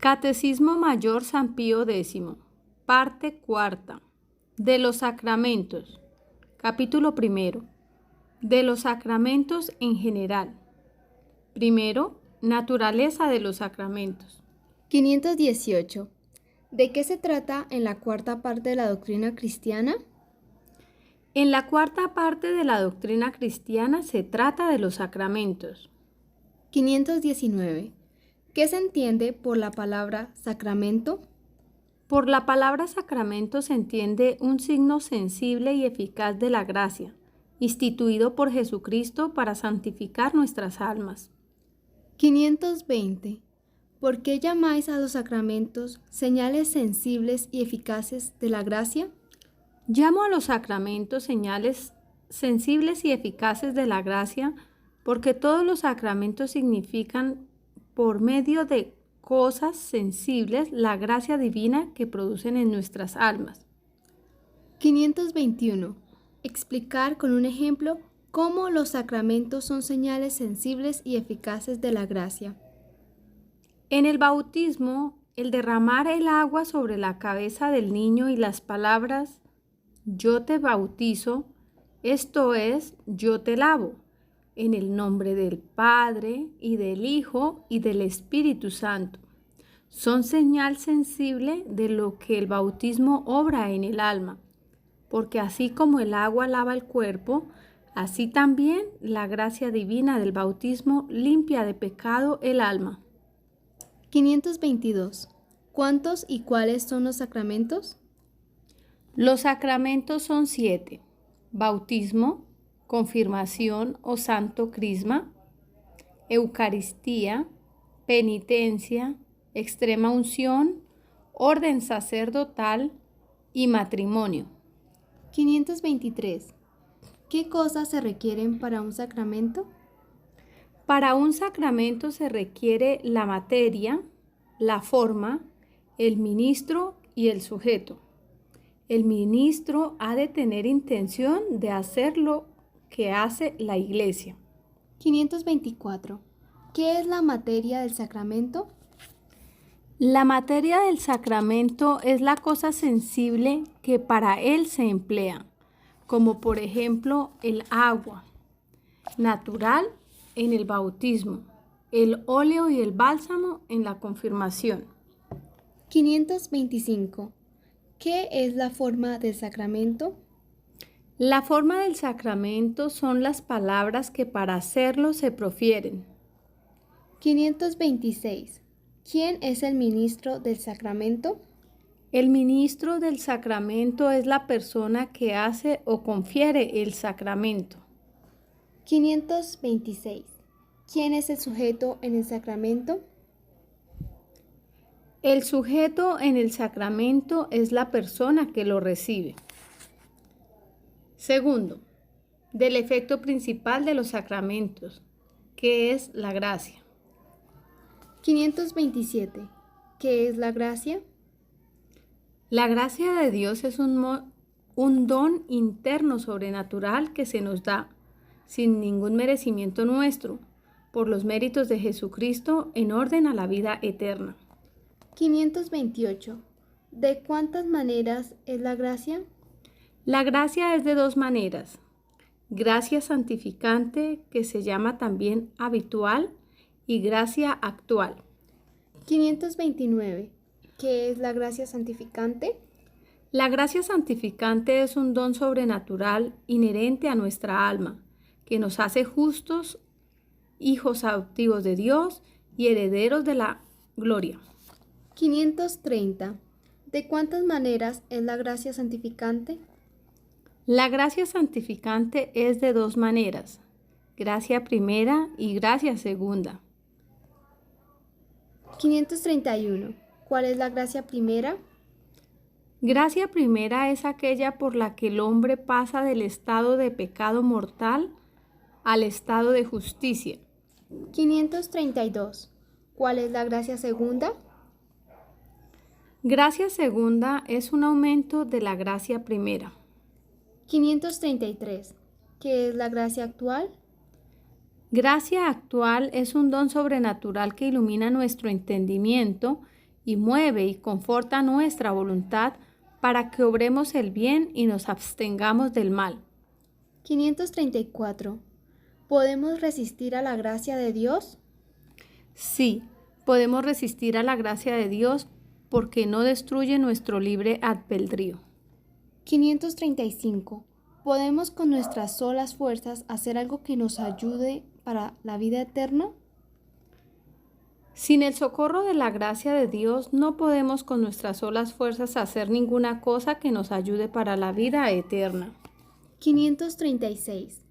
Catecismo Mayor San Pío X, parte cuarta, de los sacramentos, capítulo primero, de los sacramentos en general. Primero, naturaleza de los sacramentos. 518. ¿De qué se trata en la cuarta parte de la doctrina cristiana? En la cuarta parte de la doctrina cristiana se trata de los sacramentos. 519. ¿Qué se entiende por la palabra sacramento? Por la palabra sacramento se entiende un signo sensible y eficaz de la gracia, instituido por Jesucristo para santificar nuestras almas. 520. ¿Por qué llamáis a los sacramentos señales sensibles y eficaces de la gracia? Llamo a los sacramentos señales sensibles y eficaces de la gracia porque todos los sacramentos significan, por medio de cosas sensibles, la gracia divina que producen en nuestras almas. 521. Explicar con un ejemplo cómo los sacramentos son señales sensibles y eficaces de la gracia. En el bautismo, el derramar el agua sobre la cabeza del niño y las palabras «Yo te bautizo», esto es, «Yo te lavo», en el nombre del Padre, y del Hijo, y del Espíritu Santo. Son señal sensible de lo que el bautismo obra en el alma, porque así como el agua lava el cuerpo, así también la gracia divina del bautismo limpia de pecado el alma. 522. ¿Cuántos y cuáles son los sacramentos? Los sacramentos son 7: bautismo, confirmación o santo crisma, Eucaristía, penitencia, extrema unción, orden sacerdotal y matrimonio. 523. ¿Qué cosas se requieren para un sacramento? Para un sacramento se requiere la materia, la forma, el ministro y el sujeto. El ministro ha de tener intención de hacer lo que hace la Iglesia. 524. ¿Qué es la materia del sacramento? La materia del sacramento es la cosa sensible que para él se emplea, como por ejemplo el agua natural en el bautismo, el óleo y el bálsamo en la confirmación. 525. ¿Qué es la forma del sacramento? La forma del sacramento son las palabras que para hacerlo se profieren. 526. ¿Quién es el ministro del sacramento? El ministro del sacramento es la persona que hace o confiere el sacramento. 526. ¿Quién es el sujeto en el sacramento? El sujeto en el sacramento es la persona que lo recibe. Segundo, del efecto principal de los sacramentos, que es la gracia. 527. ¿Qué es la gracia? La gracia de Dios es un don interno sobrenatural que se nos da, sin ningún merecimiento nuestro, por los méritos de Jesucristo en orden a la vida eterna. 528. ¿De cuántas maneras es la gracia? La gracia es de 2 maneras: gracia santificante, que se llama también habitual, y gracia actual. 529. ¿Qué es la gracia santificante? La gracia santificante es un don sobrenatural inherente a nuestra alma, que nos hace justos, hijos adoptivos de Dios y herederos de la gloria. 530. ¿De cuántas maneras es la gracia santificante? La gracia santificante es de 2 maneras: gracia primera y gracia segunda. 531. ¿Cuál es la gracia primera? Gracia primera es aquella por la que el hombre pasa del estado de pecado mortal al estado de justicia. 532. ¿Cuál es la gracia segunda? Gracia segunda es un aumento de la gracia primera. 533. ¿Qué es la gracia actual? Gracia actual es un don sobrenatural que ilumina nuestro entendimiento y mueve y conforta nuestra voluntad para que obremos el bien y nos abstengamos del mal. 534. ¿Podemos resistir a la gracia de Dios? Sí, podemos resistir a la gracia de Dios porque no destruye nuestro libre albedrío. 535. ¿Podemos con nuestras solas fuerzas hacer algo que nos ayude para la vida eterna? Sin el socorro de la gracia de Dios, no podemos con nuestras solas fuerzas hacer ninguna cosa que nos ayude para la vida eterna. 536.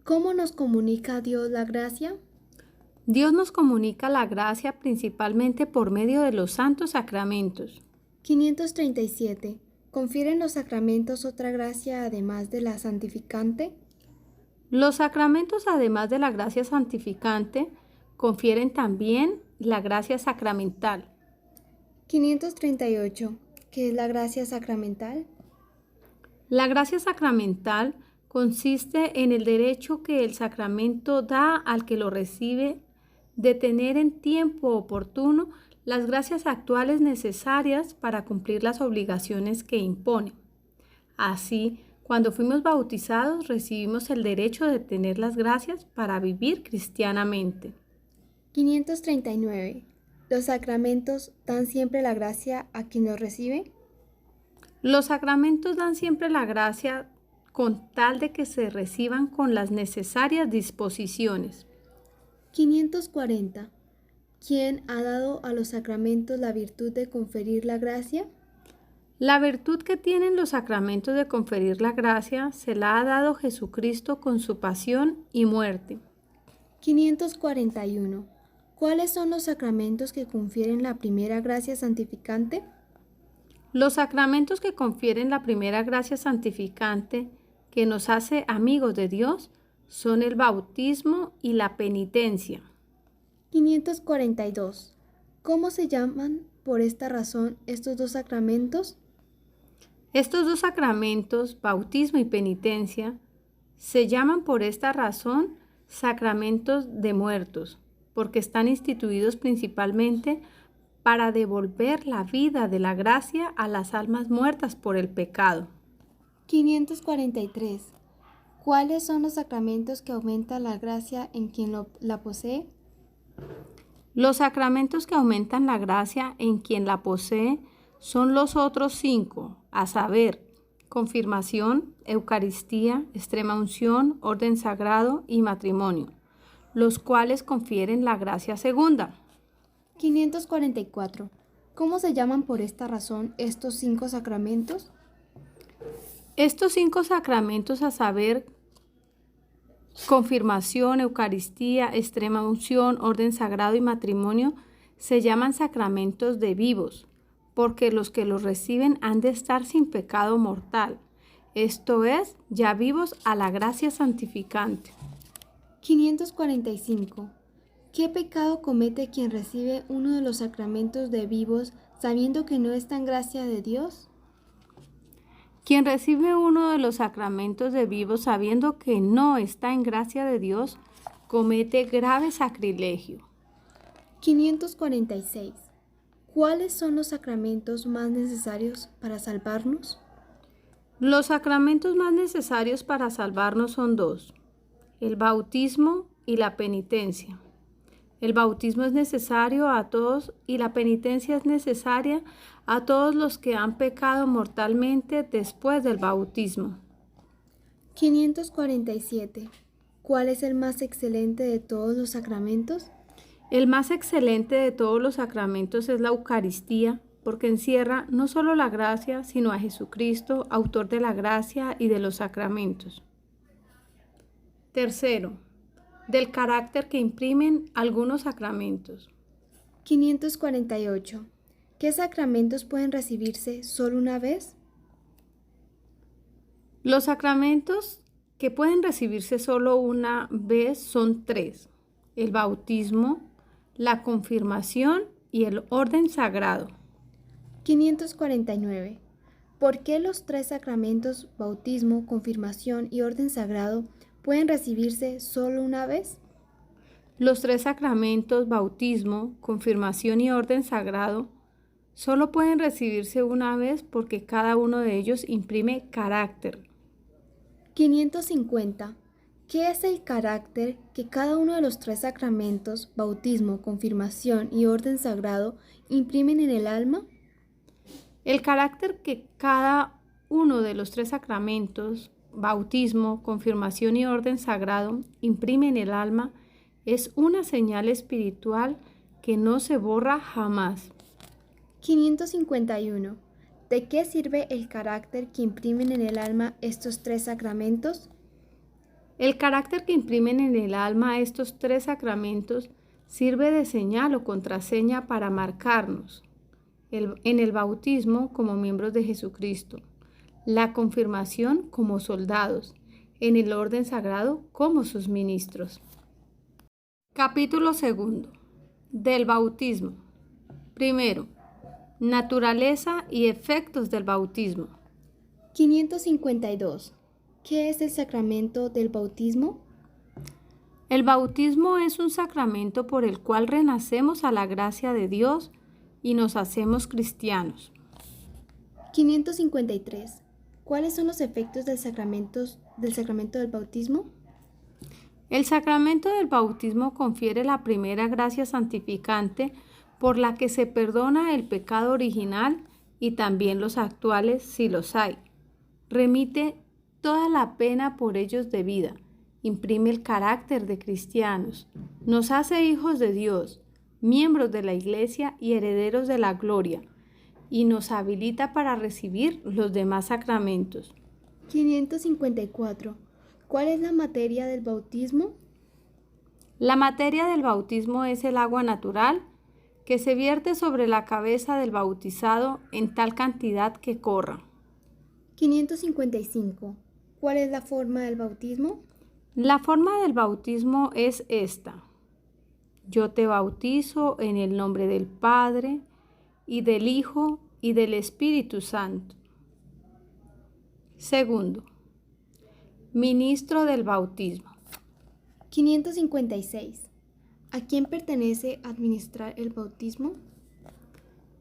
¿Cómo nos comunica Dios la gracia? Dios nos comunica la gracia principalmente por medio de los santos sacramentos. 537. ¿Confieren los sacramentos otra gracia además de la santificante? Los sacramentos, además de la gracia santificante, confieren también la gracia sacramental. 538. ¿Qué es la gracia sacramental? La gracia sacramental consiste en el derecho que el sacramento da al que lo recibe de tener en tiempo oportuno las gracias actuales necesarias para cumplir las obligaciones que impone. Así, cuando fuimos bautizados, recibimos el derecho de tener las gracias para vivir cristianamente. 539. ¿Los sacramentos dan siempre la gracia a quien los recibe? Los sacramentos dan siempre la gracia con tal de que se reciban con las necesarias disposiciones. 540. ¿Quién ha dado a los sacramentos la virtud de conferir la gracia? La virtud que tienen los sacramentos de conferir la gracia se la ha dado Jesucristo con su pasión y muerte. 541. ¿Cuáles son los sacramentos que confieren la primera gracia santificante? Los sacramentos que confieren la primera gracia santificante que nos hace amigos de Dios son el bautismo y la penitencia. 542. ¿Cómo se llaman por esta razón estos dos sacramentos? Estos dos sacramentos, bautismo y penitencia, se llaman por esta razón sacramentos de muertos, porque están instituidos principalmente para devolver la vida de la gracia a las almas muertas por el pecado. 543. ¿Cuáles son los sacramentos que aumentan la gracia en quien la posee? Los sacramentos que aumentan la gracia en quien la posee son los otros 5, a saber, confirmación, Eucaristía, extrema unción, orden sagrado y matrimonio, los cuales confieren la gracia segunda. 544. ¿Cómo se llaman por esta razón estos 5 sacramentos? Estos 5 sacramentos, a saber, confirmación, Eucaristía, extrema unción, orden sagrado y matrimonio, se llaman sacramentos de vivos, porque los que los reciben han de estar sin pecado mortal, esto es, ya vivos a la gracia santificante. 545. ¿Qué pecado comete quien recibe uno de los sacramentos de vivos sabiendo que no está en gracia de Dios? Quien recibe uno de los sacramentos de vivos sabiendo que no está en gracia de Dios, comete grave sacrilegio. 546. ¿Cuáles son los sacramentos más necesarios para salvarnos? Los sacramentos más necesarios para salvarnos son 2, el bautismo y la penitencia. El bautismo es necesario a todos y la penitencia es necesaria a todos los que han pecado mortalmente después del bautismo. 547. ¿Cuál es el más excelente de todos los sacramentos? El más excelente de todos los sacramentos es la Eucaristía, porque encierra no solo la gracia, sino a Jesucristo, autor de la gracia y de los sacramentos. Tercero, del carácter que imprimen algunos sacramentos. 548. ¿Qué sacramentos pueden recibirse solo una vez? Los sacramentos que pueden recibirse solo una vez son 3, el bautismo, la confirmación y el orden sagrado. 549. ¿Por qué los 3 sacramentos, bautismo, confirmación y orden sagrado, pueden recibirse solo una vez? Los 3 sacramentos, bautismo, confirmación y orden sagrado, Solo pueden recibirse una vez porque cada uno de ellos imprime carácter. 550. ¿Qué es el carácter que cada uno de los tres sacramentos, bautismo, confirmación y orden sagrado, imprimen en el alma? El carácter que cada uno de los tres sacramentos, bautismo, confirmación y orden sagrado, imprime en el alma es una señal espiritual que no se borra jamás. 551. ¿De qué sirve el carácter que imprimen en el alma estos tres sacramentos? El carácter que imprimen en el alma estos tres sacramentos sirve de señal o contraseña para marcarnos en el bautismo como miembros de Jesucristo, la confirmación como soldados, en el orden sagrado como sus ministros. Capítulo 2. Del bautismo. Primero, naturaleza y efectos del bautismo. 552. ¿Qué es el sacramento del bautismo? El bautismo es un sacramento por el cual renacemos a la gracia de Dios y nos hacemos cristianos. 553. ¿Cuáles son los efectos del sacramento del bautismo? El sacramento del bautismo confiere la primera gracia santificante por la que se perdona el pecado original y también los actuales si los hay. Remite toda la pena por ellos debida, imprime el carácter de cristianos, nos hace hijos de Dios, miembros de la Iglesia y herederos de la gloria, y nos habilita para recibir los demás sacramentos. 554. ¿Cuál es la materia del bautismo? La materia del bautismo es el agua natural que se vierte sobre la cabeza del bautizado en tal cantidad que corra. 555. ¿Cuál es la forma del bautismo? La forma del bautismo es esta. Yo te bautizo en el nombre del Padre, y del Hijo, y del Espíritu Santo. Segundo, ministro del bautismo. 556. ¿A quién pertenece administrar el bautismo?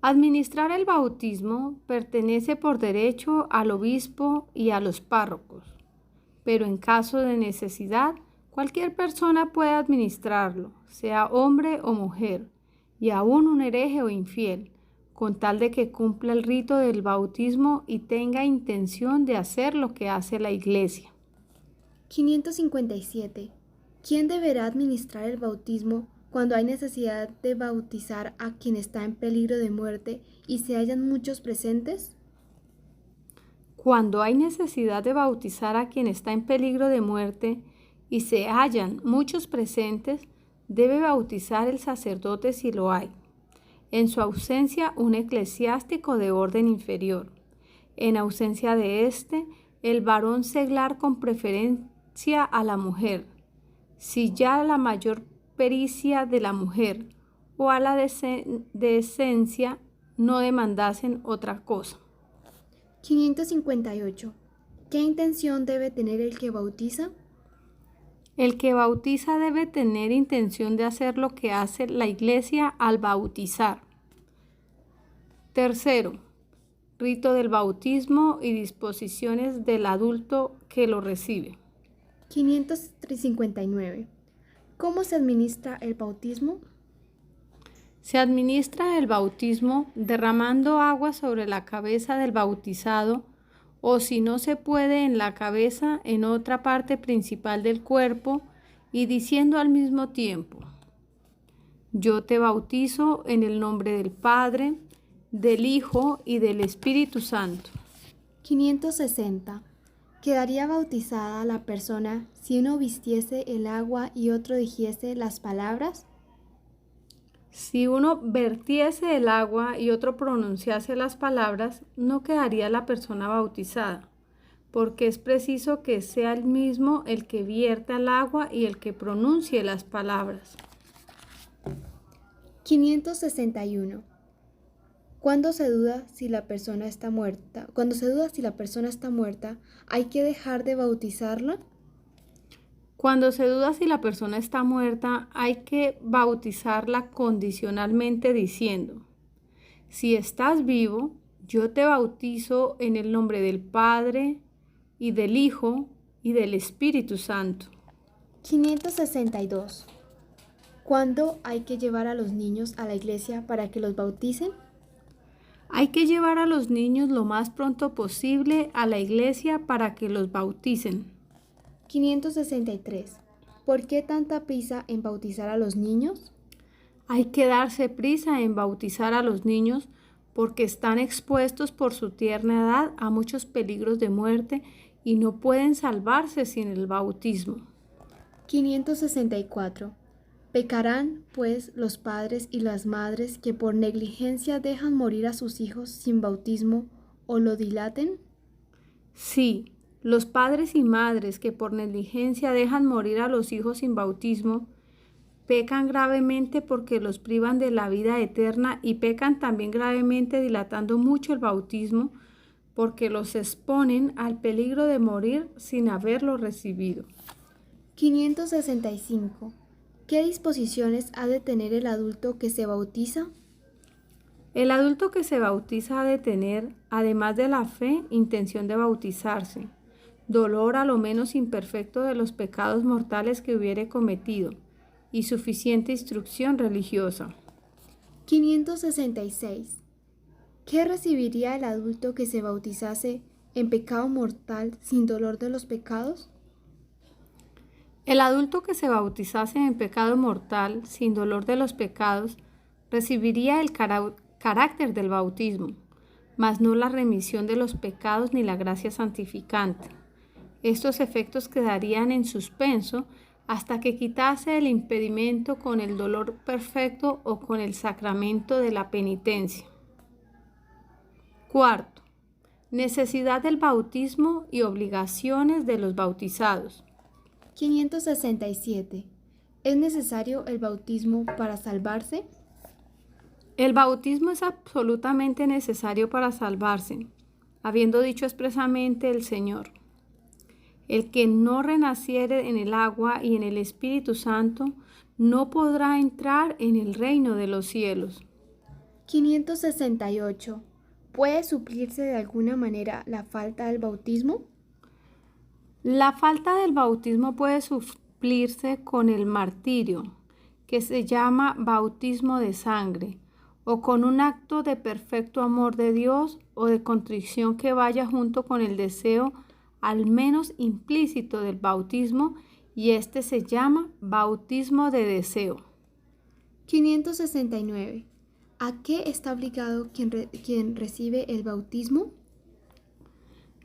Administrar el bautismo pertenece por derecho al obispo y a los párrocos, pero en caso de necesidad, cualquier persona puede administrarlo, sea hombre o mujer, y aún un hereje o infiel, con tal de que cumpla el rito del bautismo y tenga intención de hacer lo que hace la Iglesia. 557. ¿Quién deberá administrar el bautismo cuando hay necesidad de bautizar a quien está en peligro de muerte y se hallan muchos presentes? Cuando hay necesidad de bautizar a quien está en peligro de muerte y se hallan muchos presentes, debe bautizar el sacerdote si lo hay. En su ausencia, un eclesiástico de orden inferior. En ausencia de éste, el varón seglar con preferencia a la mujer. Si ya la mayor pericia de la mujer o a la decencia no demandasen otra cosa. 558. ¿Qué intención debe tener el que bautiza? El que bautiza debe tener intención de hacer lo que hace la Iglesia al bautizar. Tercero, rito del bautismo y disposiciones del adulto que lo recibe. 559. ¿Cómo se administra el bautismo? Se administra el bautismo derramando agua sobre la cabeza del bautizado o si no se puede en la cabeza, en otra parte principal del cuerpo y diciendo al mismo tiempo: yo te bautizo en el nombre del Padre, del Hijo y del Espíritu Santo. 560. ¿Quedaría bautizada la persona si uno vistiese el agua y otro dijese las palabras? Si uno vertiese el agua y otro pronunciase las palabras, no quedaría la persona bautizada, porque es preciso que sea el mismo el que vierta el agua y el que pronuncie las palabras. 561. Cuando se duda si la persona está muerta, ¿hay que dejar de bautizarla? Cuando se duda si la persona está muerta, hay que bautizarla condicionalmente diciendo: Si estás vivo, yo te bautizo en el nombre del Padre, y del Hijo, y del Espíritu Santo. 562. ¿Cuándo hay que llevar a los niños a la iglesia para que los bauticen? Hay que llevar a los niños lo más pronto posible a la iglesia para que los bauticen. 563. ¿Por qué tanta prisa en bautizar a los niños? Hay que darse prisa en bautizar a los niños porque están expuestos por su tierna edad a muchos peligros de muerte y no pueden salvarse sin el bautismo. 564. ¿Pecarán, pues, los padres y las madres que por negligencia dejan morir a sus hijos sin bautismo o lo dilaten? Sí, los padres y madres que por negligencia dejan morir a los hijos sin bautismo, pecan gravemente porque los privan de la vida eterna y pecan también gravemente dilatando mucho el bautismo porque los exponen al peligro de morir sin haberlo recibido. 565. ¿Qué disposiciones ha de tener el adulto que se bautiza? El adulto que se bautiza ha de tener, además de la fe, intención de bautizarse, dolor a lo menos imperfecto de los pecados mortales que hubiere cometido, y suficiente instrucción religiosa. 566. ¿Qué recibiría el adulto que se bautizase en pecado mortal sin dolor de los pecados? El adulto que se bautizase en pecado mortal sin dolor de los pecados recibiría el carácter del bautismo, mas no la remisión de los pecados ni la gracia santificante. Estos efectos quedarían en suspenso hasta que quitase el impedimento con el dolor perfecto o con el sacramento de la penitencia. Cuarto, necesidad del bautismo y obligaciones de los bautizados. 567. ¿Es necesario el bautismo para salvarse? El bautismo es absolutamente necesario para salvarse, habiendo dicho expresamente el Señor: el que no renaciere en el agua y en el Espíritu Santo no podrá entrar en el reino de los cielos. 568. ¿Puede suplirse de alguna manera la falta del bautismo? La falta del bautismo puede suplirse con el martirio, que se llama bautismo de sangre, o con un acto de perfecto amor de Dios o de contrición que vaya junto con el deseo al menos implícito del bautismo, y este se llama bautismo de deseo. 569. ¿A qué está obligado quien recibe el bautismo?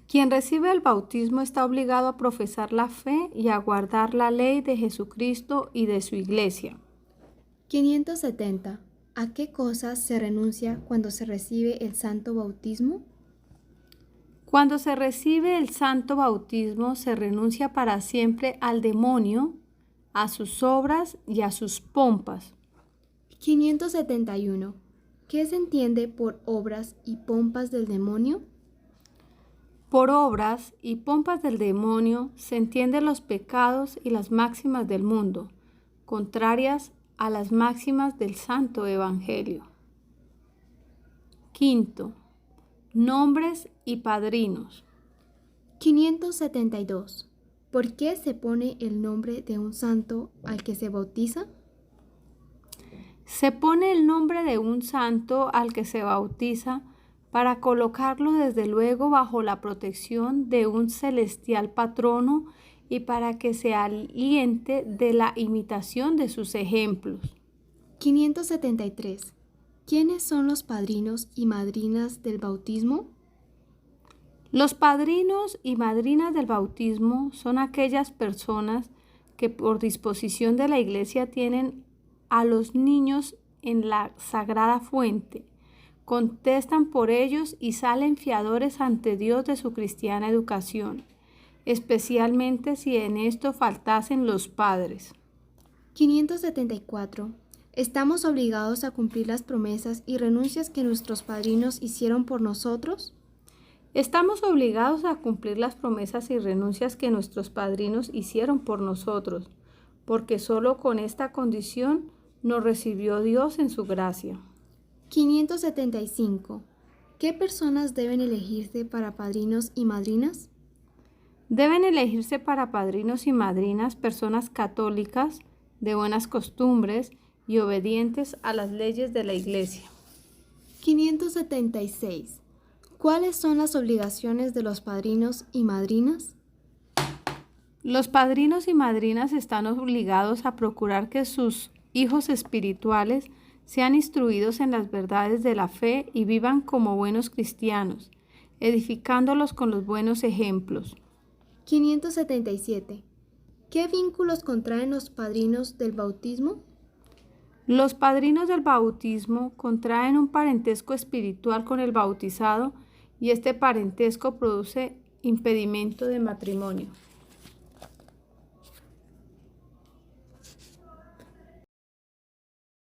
Quien recibe el bautismo está obligado a profesar la fe y a guardar la ley de Jesucristo y de su iglesia. 570. ¿A qué cosas se renuncia cuando se recibe el santo bautismo? Cuando se recibe el santo bautismo, se renuncia para siempre al demonio, a sus obras y a sus pompas. 571. ¿Qué se entiende por obras y pompas del demonio? Por obras y pompas del demonio se entienden los pecados y las máximas del mundo, contrarias a las máximas del Santo Evangelio. Quinto, nombres y padrinos. 572. ¿Por qué se pone el nombre de un santo al que se bautiza? Se pone el nombre de un santo al que se bautiza para colocarlo desde luego bajo la protección de un celestial patrono y para que se aliente de la imitación de sus ejemplos. 573. ¿Quiénes son los padrinos y madrinas del bautismo? Los padrinos y madrinas del bautismo son aquellas personas que por disposición de la Iglesia tienen a los niños en la sagrada fuente, contestan por ellos y salen fiadores ante Dios de su cristiana educación, especialmente si en esto faltasen los padres. 574. ¿Estamos obligados a cumplir las promesas y renuncias que nuestros padrinos hicieron por nosotros? Estamos obligados a cumplir las promesas y renuncias que nuestros padrinos hicieron por nosotros, porque solo con esta condición nos recibió Dios en su gracia. 575. ¿Qué personas deben elegirse para padrinos y madrinas? Deben elegirse para padrinos y madrinas personas católicas, de buenas costumbres y obedientes a las leyes de la Iglesia. 576. ¿Cuáles son las obligaciones de los padrinos y madrinas? Los padrinos y madrinas están obligados a procurar que sus hijos espirituales sean instruidos en las verdades de la fe y vivan como buenos cristianos, edificándolos con los buenos ejemplos. 577. ¿Qué vínculos contraen los padrinos del bautismo? Los padrinos del bautismo contraen un parentesco espiritual con el bautizado y este parentesco produce impedimento de matrimonio.